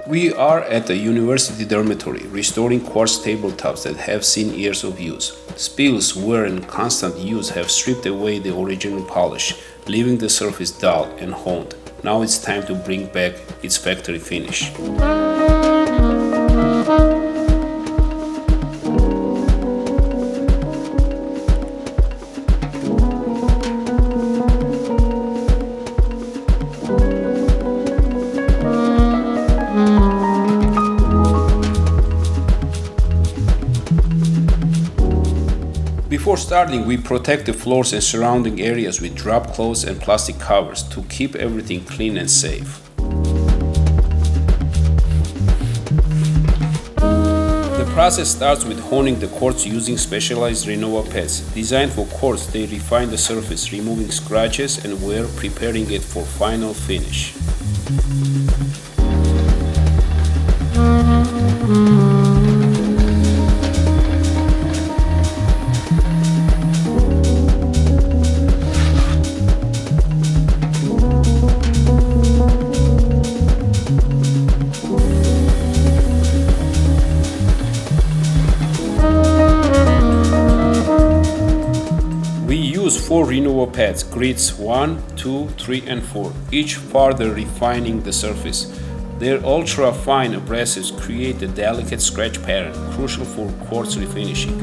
We are at the university dormitory, restoring quartz tabletops that have seen years of use. Spills, wear, and constant use have stripped away the original polish, leaving the surface dull and honed. Now it's time to bring back its factory finish. Before starting, we protect the floors and surrounding areas with drop cloths and plastic covers to keep everything clean and safe. The process starts with honing the quartz using specialized RinovaPads. Designed for quartz, they refine the surface, removing scratches and wear, preparing it for final finish. We use 4 RinovaPads, grids 1, 2, 3, and 4, each further refining the surface. Their ultra-fine abrasives create a delicate scratch pattern, crucial for quartz refinishing.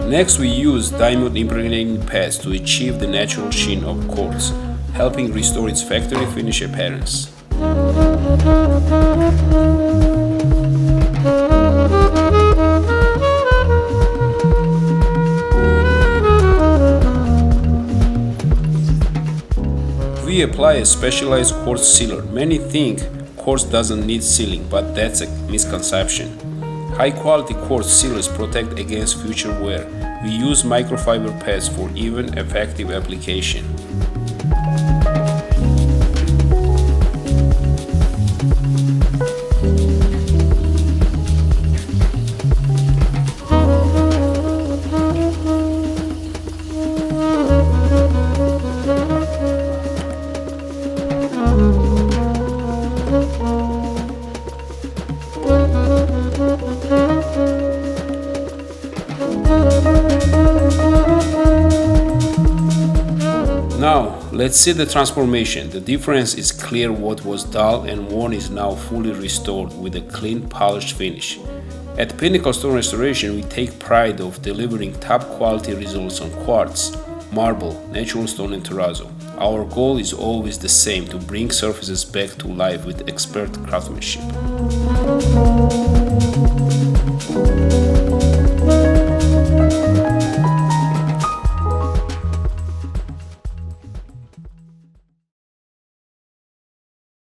Next, we use diamond impregnating pads to achieve the natural sheen of quartz, helping restore its factory finish appearance. We apply a specialized quartz sealer. Many think quartz doesn't need sealing, but that's a misconception. High-quality quartz sealers protect against future wear. We use microfiber pads for even effective application. Now, let's see the transformation. The difference is clear. What was dull and worn is now fully restored with a clean, polished finish. At Pinnacle Stone Restoration, we take pride of delivering top-quality results on quartz, marble, natural stone, and terrazzo. Our goal is always the same: to bring surfaces back to life with expert craftsmanship.